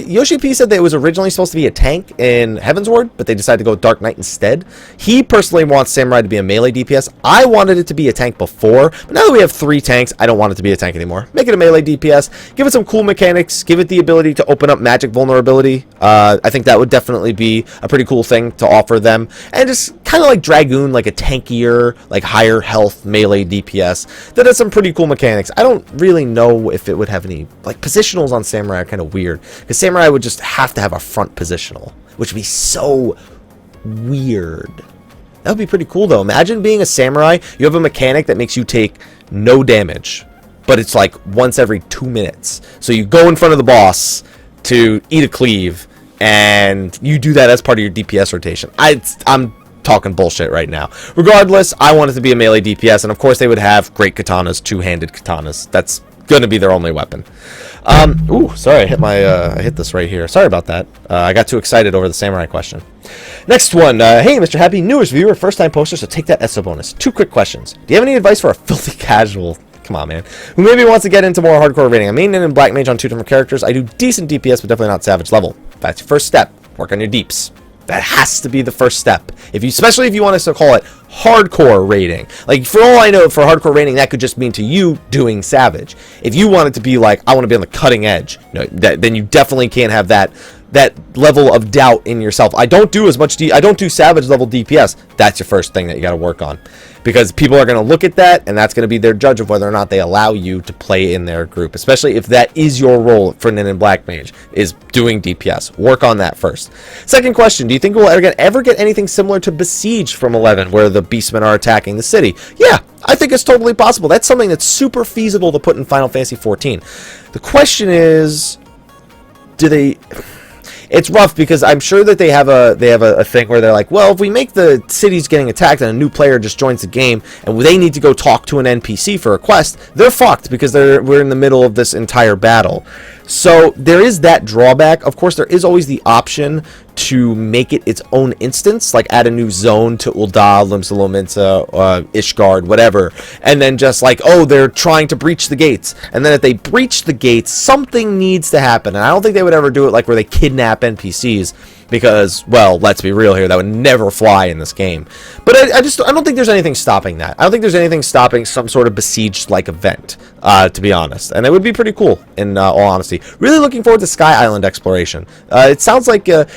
Yoshi P said that it was originally supposed to be a tank in Heavensward, but they decided to go Dark Knight instead. He personally wants samurai to be a melee DPS. I wanted it to be a tank before, but now that we have 3 tanks, I don't want it to be a tank anymore. Make it a melee DPS. Give it some cool mechanics. Give it the ability to open up magic vulnerability. I think that would definitely be a pretty cool thing to offer them. And just kind of like Dragoon, like a tankier, like higher health melee DPS that has some pretty cool mechanics. I don't really know if it would have any, like, positionals on samurai are kind of weird, because samurai would just have to have a front positional, which would be so weird. That would be pretty cool, though. Imagine being a samurai. You have a mechanic that makes you take no damage, but it's like once every 2 minutes. So you go in front of the boss to eat a cleave, and you do that as part of your DPS rotation. I'm talking bullshit right now. Regardless, I want it to be a melee DPS, and of course they would have great katanas, two-handed katanas. That's gonna be their only weapon. Ooh, sorry, I hit this right here. Sorry about that. I got too excited over the samurai question. Next one. Hey, Mr. Happy, newest viewer, first-time poster, so take that ESO bonus. 2 quick questions. Do you have any advice for a filthy casual? Come on, man. Who maybe wants to get into more hardcore raiding? I'm maining in Black Mage on 2 different characters. I do decent DPS, but definitely not Savage level. That's your first step. Work on your deeps. That has to be the first step. Especially if you want us to call it hardcore raiding. Like, for all I know, for hardcore raiding, that could just mean to you doing Savage. If you want it to be like, I want to be on the cutting edge, then you definitely can't have that level of doubt in yourself. I don't do Savage level DPS. That's your first thing that you got to work on, because people are going to look at that, and that's going to be their judge of whether or not they allow you to play in their group, especially if that is your role for Nin and Black Mage, is doing DPS. Work on that first. Second question, do you think we'll ever get anything similar to Besiege from 11, where the Beastmen are attacking the city? Yeah, I think it's totally possible. That's something that's super feasible to put in Final Fantasy XIV. The question is, it's rough, because I'm sure that they have a thing where they're like, well, if we make the cities getting attacked and a new player just joins the game and they need to go talk to an NPC for a quest, they're fucked, because we're in the middle of this entire battle. So there is that drawback. Of course, there is always the option to make it its own instance, like add a new zone to Ul'dah, Limsa Lominsa, Ishgard, whatever, and then just like, oh, they're trying to breach the gates, and then if they breach the gates, something needs to happen. And I don't think they would ever do it like where they kidnap NPCs. because, well, let's be real here, that would never fly in this game. But I don't think there's anything stopping that. I don't think there's anything stopping some sort of besieged-like event, to be honest. And it would be pretty cool, in all honesty. Really looking forward to Sky Island exploration. It sounds like a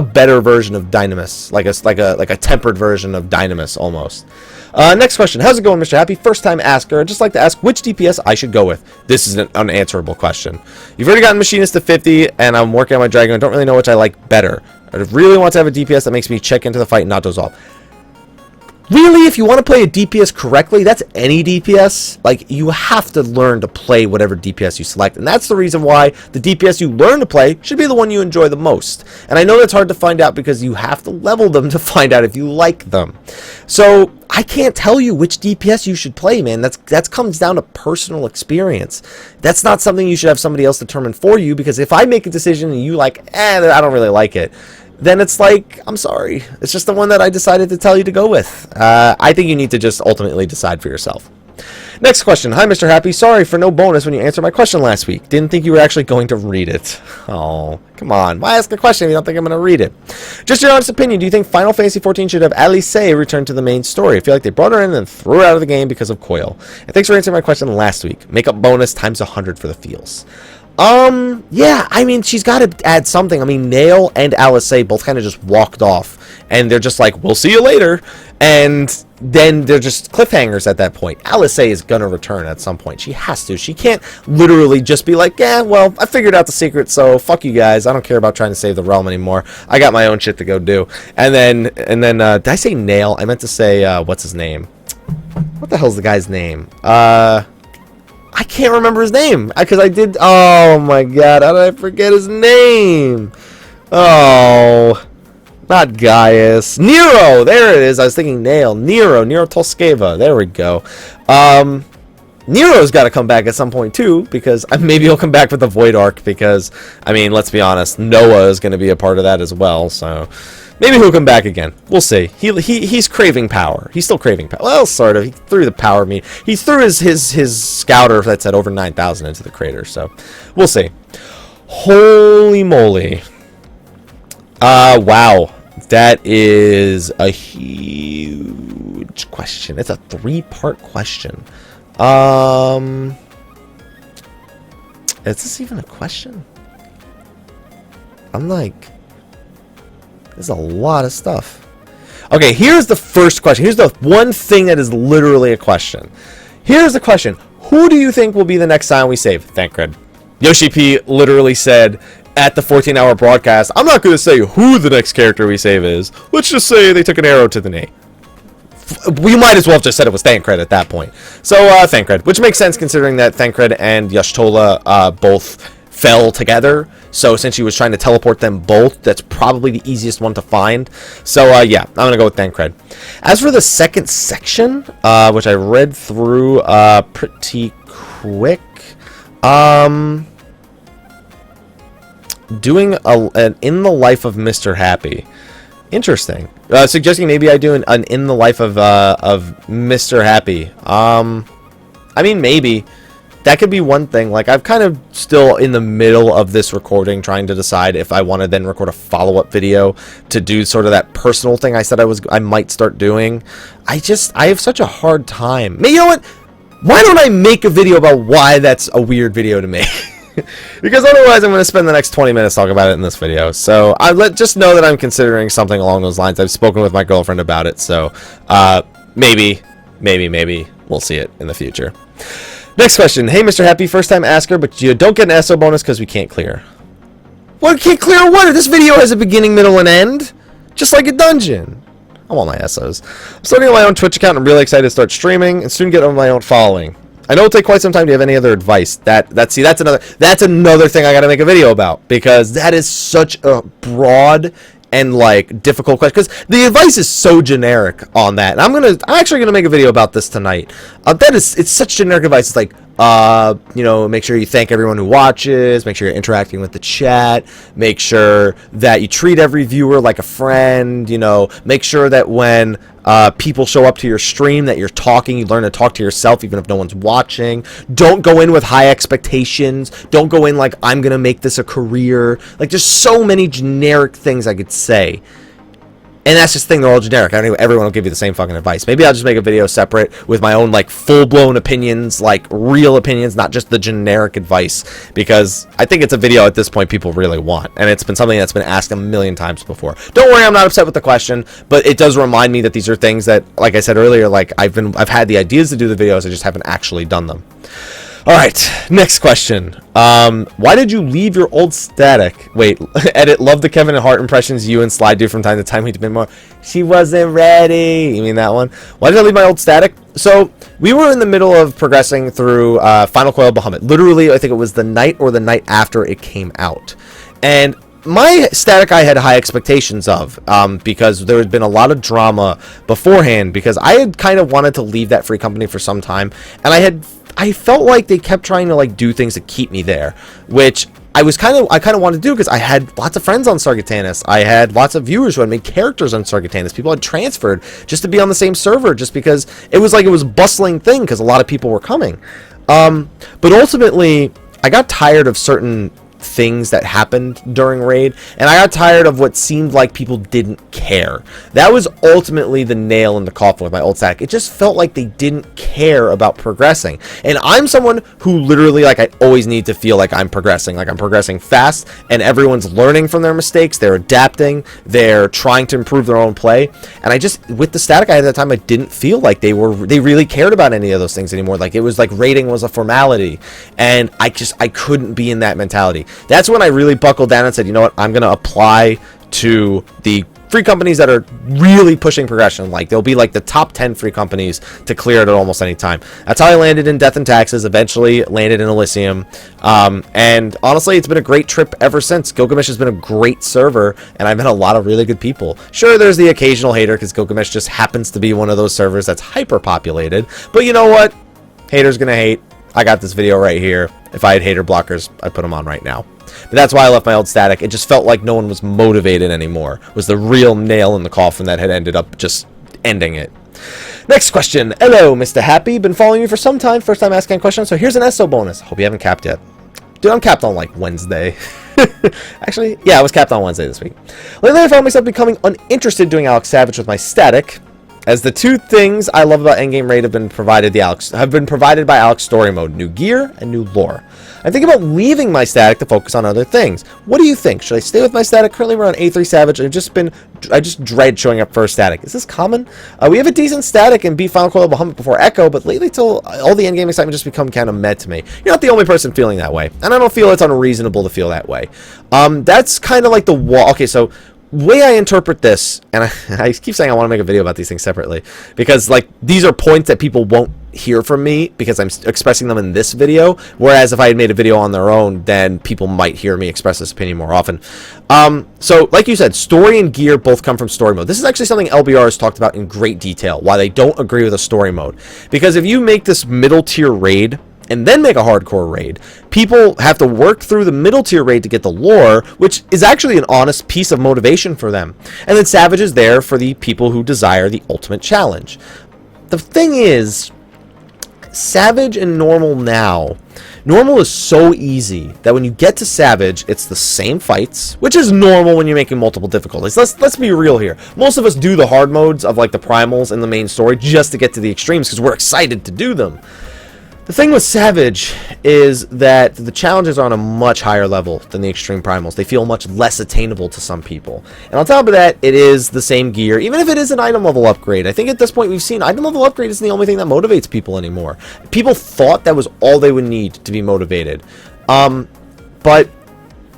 better version of Dynamis, like a tempered version of Dynamis almost. Next question. How's it going, Mr. Happy? First time asker. I'd just like to ask which DPS I should go with. This is an unanswerable question. You've already gotten Machinist to 50, and I'm working on my Dragon. I don't really know which I like better. I really want to have a DPS that makes me check into the fight and not doze off. Really, if you want to play a DPS correctly, that's any DPS. Like, you have to learn to play whatever DPS you select. And that's the reason why the DPS you learn to play should be the one you enjoy the most. And I know that's hard to find out because you have to level them to find out if you like them. So, I can't tell you which DPS you should play, man. That comes down to personal experience. That's not something you should have somebody else determine for you, because if I make a decision and you like, I don't really like it, then it's like, I'm sorry. It's just the one that I decided to tell you to go with. I think you need to just ultimately decide for yourself. Next question. Hi, Mr. Happy. Sorry for no bonus when you answered my question last week. Didn't think you were actually going to read it. Oh, come on. Why ask a question if you don't think I'm going to read it? Just your honest opinion. Do you think Final Fantasy XIV should have Alice return to the main story? I feel like they brought her in and threw her out of the game because of Coil. And thanks for answering my question last week. Makeup bonus times 100 for the feels. Yeah, I mean, she's got to add something. I mean, Nail and Alice both kind of just walked off, and they're just like, we'll see you later, and then they're just cliffhangers at that point. Alice is gonna return at some point. She has to. She can't literally just be like, yeah, well, I figured out the secret, so fuck you guys. I don't care about trying to save the realm anymore. I got my own shit to go do. And then, did I say Nail? I meant to say, what's his name? What the hell's the guy's name? I can't remember his name because I did. Oh my god, how did I forget his name? Oh, not Gaius. Nero. There it is. I was thinking Nail. Nero Tolskeva. There we go. Nero's got to come back at some point too, because maybe he'll come back with the Void Arc, because I mean, let's be honest, Noah is going to be a part of that as well. So maybe he'll come back again. We'll see. He's craving power. He's still craving power. Well, sort of. He threw the power meat. He threw his scouter that's at over 9,000 into the crater. So we'll see. Holy moly! Wow, that is a huge question. It's a 3-part question. Is this even a question? I'm like, there's a lot of stuff. Okay, here's the first question. Here's the one thing that is literally a question. Here's the question. Who do you think will be the next Silent we save? Thancred. Yoshi P literally said at the 14-hour broadcast, I'm not going to say who the next character we save is. Let's just say they took an arrow to the knee. We might as well have just said it was Thancred at that point. So, Thancred, which makes sense considering that Thancred and Y'shtola both fell together. So, since he was trying to teleport them both, that's probably the easiest one to find. So, yeah, I'm going to go with Thancred. As for the second section, which I read through pretty quick, doing an In the Life of Mr. Happy. Interesting. Suggesting maybe I do an In the Life of Mr. Happy. I mean, maybe. That could be one thing. Like, I'm kind of still in the middle of this recording, trying to decide if I want to then record a follow-up video to do sort of that personal thing I said I might start doing. I have such a hard time. You know what? Why don't I make a video about why that's a weird video to make? Because otherwise I'm going to spend the next 20 minutes talking about it in this video. So just know that I'm considering something along those lines. I've spoken with my girlfriend about it. So maybe we'll see it in the future. Next question. Hey, Mr. Happy, first time asker, but you don't get an SO bonus because we can't clear. What? Can't clear what? This video has a beginning, middle, and end. Just like a dungeon. I want my SOs. I'm starting my own Twitch account. And I'm really excited to start streaming and soon get on my own following. I know it'll take quite some time. Do you have any other advice? That's another thing I got to make a video about, because that is such a broad and like difficult question, because the advice is so generic on that. And I'm actually gonna make a video about this tonight. It's such generic advice. It's like, You know, make sure you thank everyone who watches, make sure you're interacting with the chat, make sure that you treat every viewer like a friend, you know, make sure that when people show up to your stream that you're talking, you learn to talk to yourself even if no one's watching. Don't go in with high expectations. Don't go in like, I'm gonna make this a career. Like, there's so many generic things I could say. And that's just the thing, they're all generic. I don't even, everyone will give you the same fucking advice. Maybe I'll just make a video separate with my own, like, full-blown opinions, like, real opinions, not just the generic advice. Because I think it's a video at this point people really want. And it's been something that's been asked a million times before. Don't worry, I'm not upset with the question, but it does remind me that these are things that, like I said earlier, like, I've had the ideas to do the videos, I just haven't actually done them. Alright, next question. Why did you leave your old static? Wait, edit, love the Kevin and Hart impressions you and Sly do from time to time. We did more. She wasn't ready. You mean that one? Why did I leave my old static? So, we were in the middle of progressing through Final Coil Bahamut. Literally, I think it was the night or the night after it came out. And my static I had high expectations of, because there had been a lot of drama beforehand, because I had kind of wanted to leave that free company for some time, and I felt like they kept trying to like do things to keep me there, which I kind of wanted to do because I had lots of friends on Sargatanas. I had lots of viewers who had made characters on Sargatanas. People had transferred just to be on the same server, just because it was like it was a bustling thing because a lot of people were coming. But ultimately, I got tired of certain things that happened during raid, and I got tired of what seemed like people didn't care. That was ultimately the nail in the coffin with my old stack. It just felt like they didn't care about progressing, and I'm someone who literally, like, I always need to feel like I'm progressing fast, and everyone's learning from their mistakes, they're adapting, they're trying to improve their own play. And I just, with the static I had at that time, I didn't feel like they really cared about any of those things anymore. Like, it was like raiding was a formality, and I couldn't be in that mentality. That's when I really buckled down and said, you know what, I'm going to apply to the free companies that are really pushing progression. Like, they'll be like the top 10 free companies to clear it at almost any time. That's how I landed in Death and Taxes, eventually landed in Elysium. And honestly, it's been a great trip ever since. Gilgamesh has been a great server, and I've met a lot of really good people. Sure, there's the occasional hater, because Gilgamesh just happens to be one of those servers that's hyper-populated. But you know what? Haters gonna hate. I got this video right here. If I had hater blockers, I'd put them on right now. But that's why I left my old static. It just felt like no one was motivated anymore. It was the real nail in the coffin that had ended up just ending it. Next question. Hello, Mr. Happy. Been following you for some time. First time asking a question, so here's an SO bonus. Hope you haven't capped yet. Dude, I'm capped on, like, Wednesday. Actually, yeah, I was capped on Wednesday this week. Lately, I found myself becoming uninterested doing Alex Savage with my static, as the two things I love about endgame raid have been provided by Alex story mode: new gear and new lore. I'm thinking about leaving my static to focus on other things. What do you think? Should I stay with my static? Currently we're on A3 Savage. I just dread showing up first static. Is this common? We have a decent static and beat Final Coil Bahamut before Echo, but lately till all the endgame excitement just become kind of meh to me. You're not the only person feeling that way, and I don't feel it's unreasonable to feel that way. That's kind of like the wall. Okay, so way I interpret this, and I keep saying I want to make a video about these things separately, because like these are points that people won't hear from me because I'm expressing them in this video, whereas if I had made a video on their own, then people might hear me express this opinion more often. So like you said, story and gear both come from story mode. This is actually something LBR has talked about in great detail, why they don't agree with a story mode. Because if you make this middle tier raid and then make a hardcore raid, people have to work through the middle tier raid to get the lore, which is actually an honest piece of motivation for them. And then Savage is there for the people who desire the ultimate challenge. The thing is, Savage and Normal now, Normal is so easy that when you get to Savage, it's the same fights, which is normal when you're making multiple difficulties. Let's be real here. Most of us do the hard modes of like the primals in the main story just to get to the extremes because we're excited to do them. The thing with Savage is that the challenges are on a much higher level than the extreme primals. They feel much less attainable to some people. And on top of that, it is the same gear, even if it is an item level upgrade. I think at this point we've seen item level upgrade isn't the only thing that motivates people anymore. People thought that was all they would need to be motivated. But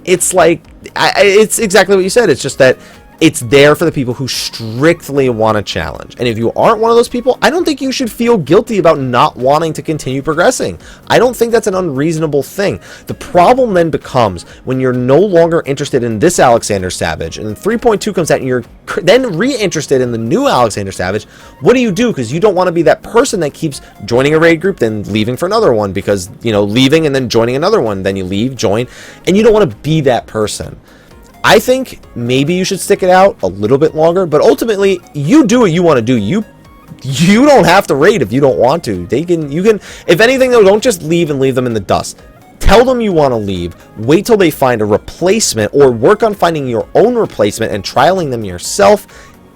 it's like, it's exactly what you said. It's just that It's there for the people who strictly want a challenge. And if you aren't one of those people, I don't think you should feel guilty about not wanting to continue progressing. I don't think that's an unreasonable thing. The problem then becomes when you're no longer interested in this Alexander Savage, and 3.2 comes out and you're then re-interested in the new Alexander Savage. What do? Because you don't want to be that person that keeps joining a raid group, then leaving for another one, because, you know, leaving and then joining another one, then you leave, join, and you don't want to be that person. I think maybe you should stick it out a little bit longer, but ultimately, you do what you want to do. You don't have to raid if you don't want to. You can, if anything though, don't just leave and leave them in the dust. Tell them you want to leave, wait till they find a replacement, or work on finding your own replacement and trialing them yourself,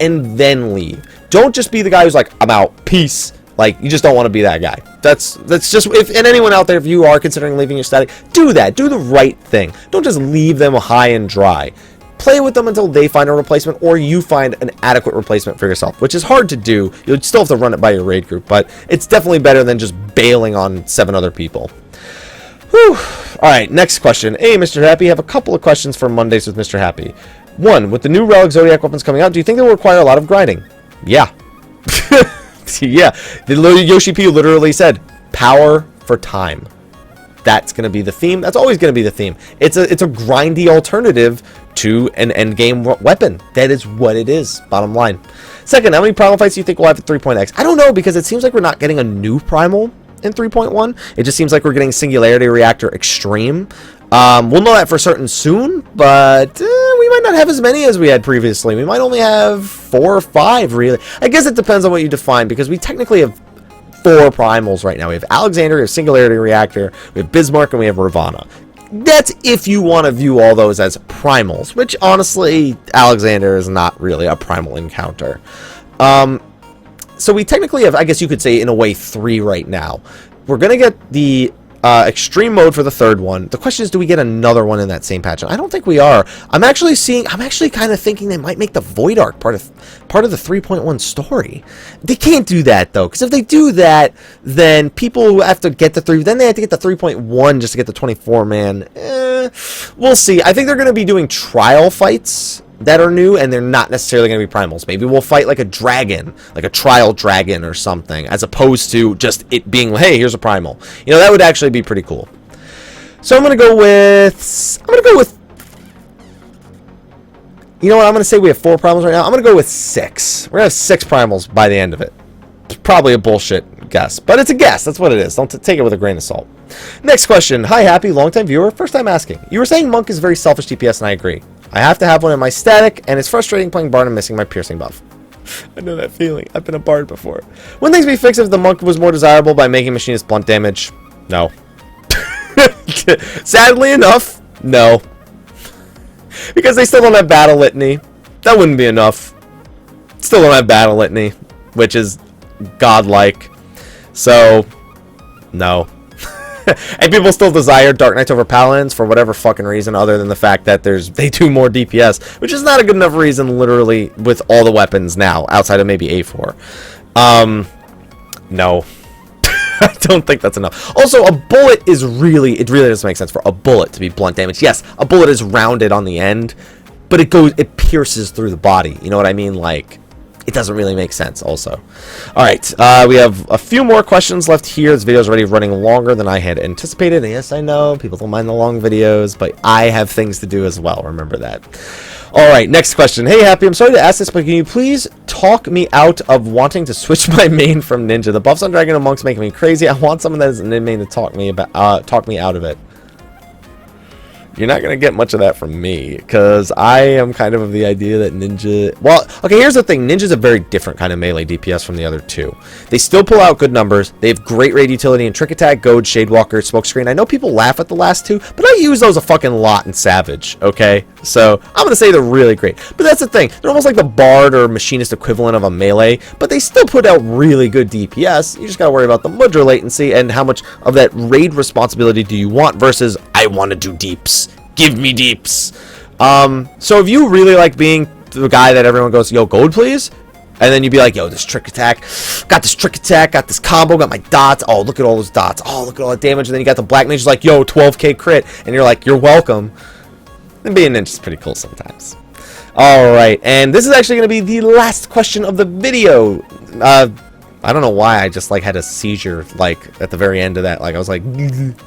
and then leave. Don't just be the guy who's like, I'm out, peace. Like, you just don't want to be that guy. That's just, and anyone out there, if you are considering leaving your static, do that. Do the right thing. Don't just leave them high and dry. Play with them until they find a replacement, or you find an adequate replacement for yourself, which is hard to do. You'll still have to run it by your raid group, but it's definitely better than just bailing on 7 other people. Whew. Alright, next question. Hey, Mr. Happy, I have a couple of questions for Mondays with Mr. Happy. 1, with the new Relic Zodiac weapons coming out, do you think they will require a lot of grinding? Yeah. Yeah, the Yoshi P literally said, power for time. That's going to be the theme. That's always going to be the theme. It's a grindy alternative to an endgame weapon. That is what it is, bottom line. Second, how many Primal fights do you think we'll have at 3.x? I don't know, because it seems like we're not getting a new Primal in 3.1. It just seems like we're getting Singularity Reactor Extreme. We'll know that for certain soon, but we might not have as many as we had previously. We might only have 4 or 5, really. I guess it depends on what you define, because we technically have 4 primals right now. We have Alexander, we have Singularity Reactor, we have Bismarck, and we have Ravana. That's if you want to view all those as primals, which honestly, Alexander is not really a primal encounter. So we technically have, I guess you could say, in a way, 3 right now. We're going to get the extreme mode for the 3rd one. The question is, do we get another one in that same patch? And I don't think we are. I'm actually kind of thinking they might make the Void Arc part of the 3.1 story. They can't do that though, because if they do that, then people who have to get the 3, then they have to get the 3.1 just to get the 24 man. We'll see. I think they're going to be doing trial fights that are new, and they're not necessarily going to be primals. Maybe we'll fight like a dragon, like a trial dragon or something, as opposed to just it being, hey, here's a primal. You know, that would actually be pretty cool. So I'm going to go with, you know what, I'm going to say we have 4 primals right now. I'm going to go with 6. We're going to have 6 primals by the end of it. It's probably a bullshit guess, but it's a guess. That's what it is. Don't take it with a grain of salt. Next question. Hi, Happy, long-time viewer, first time asking. You were saying Monk is very selfish DPS, and I agree. I have to have one in my static, and it's frustrating playing Bard and missing my piercing buff. I know that feeling. I've been a Bard before. Wouldn't things be fixed if the Monk was more desirable by making machinist blunt damage? No. Sadly enough, no. Because they still don't have Battle Litany. That wouldn't be enough. Still don't have Battle Litany, which is godlike. So, no. And people still desire Dark Knights over Paladins for whatever fucking reason other than the fact that they do more DPS, which is not a good enough reason literally with all the weapons now, outside of maybe A4. No. I don't think that's enough. Also, a bullet is really, it really doesn't make sense for a bullet to be blunt damage. Yes, a bullet is rounded on the end, but it pierces through the body. You know what I mean? Like, it doesn't really make sense also. Alright, we have a few more questions left here. This video is already running longer than I had anticipated. And yes, I know, people don't mind the long videos, but I have things to do as well. Remember that. Alright, next question. Hey, Happy, I'm sorry to ask this, but can you please talk me out of wanting to switch my main from Ninja? The buffs on Dragon and Monk's making me crazy. I want someone that is an main to talk me out of it. You're not going to get much of that from me, because I am kind of the idea that Ninja... Well, okay, here's the thing. Ninja's a very different kind of melee DPS from the other two. They still pull out good numbers. They have great raid utility in Trick Attack, Goad, Shadewalker, Smokescreen. I know people laugh at the last two, but I use those a fucking lot in Savage, okay? So, I'm going to say they're really great. But that's the thing. They're almost like the Bard or Machinist equivalent of a melee, but they still put out really good DPS. You just got to worry about the Mudra latency and how much of that raid responsibility do you want versus, I want to do deeps. Give me deeps. So if you really like being the guy that everyone goes, yo, gold please, and then you'd be like, yo, this trick attack, got this combo, got my dots, oh, look at all those dots, oh, look at all that damage, and then you got the black mage like, yo, 12k crit, and you're like, you're welcome. And being ninja's pretty cool sometimes. Alright, and this is actually going to be the last question of the video. I don't know why I just, like, had a seizure, like, at the very end of that. Like, I was like,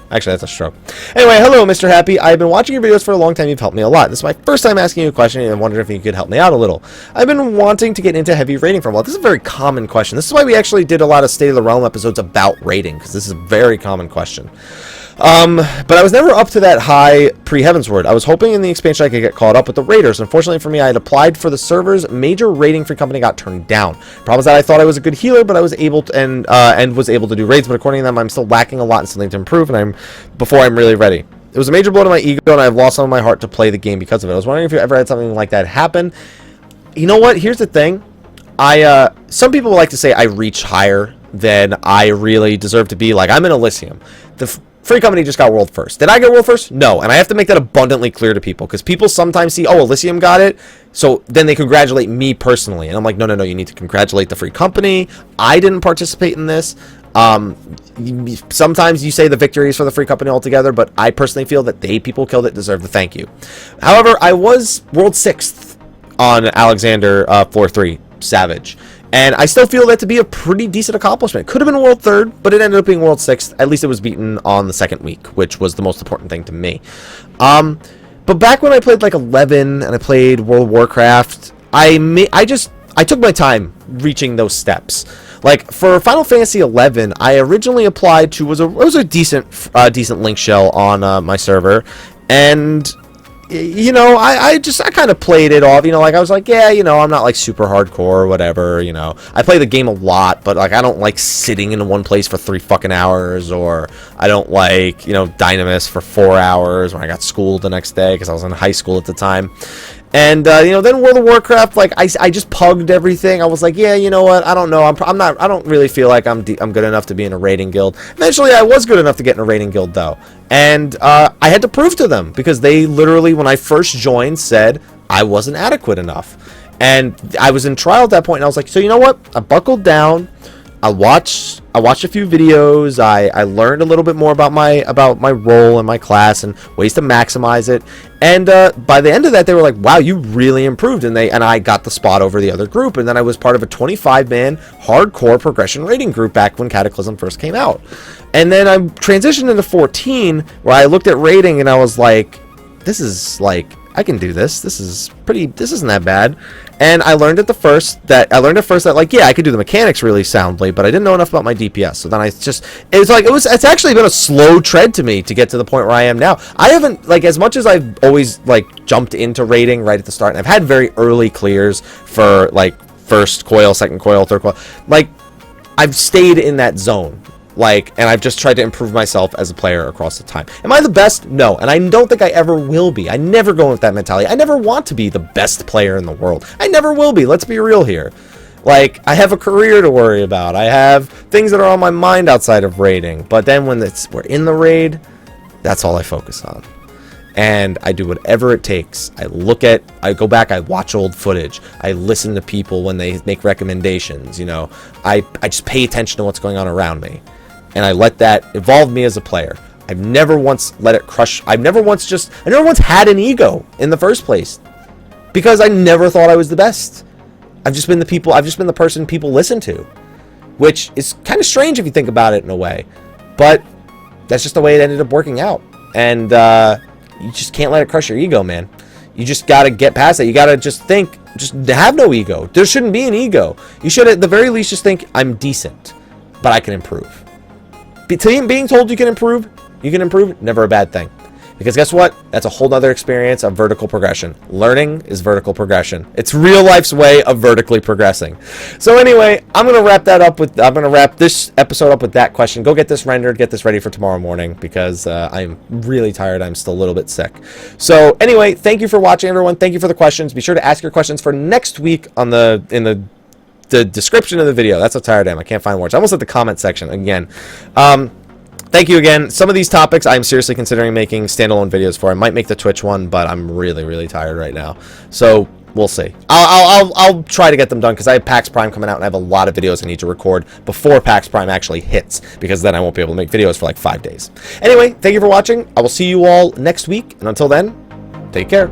actually, that's a stroke. Anyway, hello, Mr. Happy. I've been watching your videos for a long time. You've helped me a lot. This is my first time asking you a question, and I wondered if you could help me out a little. I've been wanting to get into heavy rating for a while. This is a very common question. This is why we actually did a lot of State of the Realm episodes about rating, because this is a very common question. But I was never up to that high pre-Heavensward. I was hoping in the expansion I could get caught up with the raiders. Unfortunately for me, I had applied for the server's major raiding free company, got turned down. Problem is that I thought I was a good healer, but I was able to, and was able to do raids, but according to them, I'm still lacking a lot and something to improve, and before I'm really ready. It was a major blow to my ego, and I've lost some of my heart to play the game because of it. I was wondering if you ever had something like that happen. You know what? Here's the thing. Some people like to say I reach higher than I really deserve to be. Like, I'm in Elysium. The free company just got world first. Did I get world first? No. And I have to make that abundantly clear to people, because people sometimes see, oh, Elysium got it, so then they congratulate me personally. And I'm like, no, you need to congratulate the free company. I didn't participate in this. Sometimes you say the victory is for the free company altogether, but I personally feel that they people killed it deserve the thank you. However, I was world 6th on Alexander floor 3 Savage. And I still feel that to be a pretty decent accomplishment. Could have been world 3rd, but it ended up being world 6th. At least it was beaten on the 2nd week, which was the most important thing to me. But back when I played like 11 and I played World of Warcraft, I took my time reaching those steps. Like for Final Fantasy 11, I originally applied to it was a decent link shell on my server, and you know, I kind of played it off, you know, like I was like, yeah, you know, I'm not like super hardcore or whatever, you know. I play the game a lot, but like I don't like sitting in one place for 3 fucking hours, or I don't like, you know, Dynamis for 4 hours when I got schooled the next day because I was in high school at the time. And you know, then World of Warcraft, like I just pugged everything. I was like, yeah, you know what? I don't know. I don't really feel like I'm good enough to be in a raiding guild. Eventually, I was good enough to get in a raiding guild though, and I had to prove to them, because they literally, when I first joined, said I wasn't adequate enough, and I was in trial at that point. And I was like, so you know what? I buckled down. I watched a few videos. I learned a little bit more about my role and my class and ways to maximize it. And by the end of that, they were like, "Wow, you really improved." And I got the spot over the other group. And then I was part of a 25-man hardcore progression rating group back when Cataclysm first came out. And then I transitioned into 14, where I looked at rating and I was like, "This is like, I can do this. This isn't that bad." And I learned at first that like, yeah, I could do the mechanics really soundly, but I didn't know enough about my DPS. So then it's actually been a slow tread to me to get to the point where I am now. I haven't, like, as much as I've always like jumped into raiding right at the start, and I've had very early clears for like first coil, second coil, third coil. Like, I've stayed in that zone. Like, and I've just tried to improve myself as a player across the time. Am I the best? No, and I don't think I ever will be. I never go with that mentality. I never want to be the best player in the world. I never will be. Let's be real here. Like, I have a career to worry about. I have things that are on my mind outside of raiding. But then when we're in the raid, that's all I focus on. And I do whatever it takes. I go back, I watch old footage. I listen to people when they make recommendations, you know. I just pay attention to what's going on around me. And I let that evolve me as a player. I've never once let it crush. I never once had an ego in the first place, because I never thought I was the best. I've just been the person people listen to, which is kind of strange if you think about it in a way, but that's just the way it ended up working out. And you just can't let it crush your ego, man. You just got to get past that. You got to just have no ego. There shouldn't be an ego. You should at the very least just think, I'm decent, but I can improve. Being told you can improve, never a bad thing. Because guess what? That's a whole nother experience of vertical progression. Learning is vertical progression. It's real life's way of vertically progressing. So anyway, I'm going to wrap this episode up with that question. Go get this rendered, get this ready for tomorrow morning, because I'm really tired. I'm still a little bit sick. So anyway, thank you for watching, everyone. Thank you for the questions. Be sure to ask your questions for next week in the description of the video. That's how tired I am. I can't find words. I almost at the comment section again. Thank you again. Some of these topics I'm seriously considering making standalone videos for. I might make the Twitch one, but I'm really, really tired right now. So we'll see. I'll try to get them done, because I have PAX Prime coming out, and I have a lot of videos I need to record before PAX Prime actually hits, because then I won't be able to make videos for like 5 days. Anyway, thank you for watching. I will see you all next week, and until then, take care.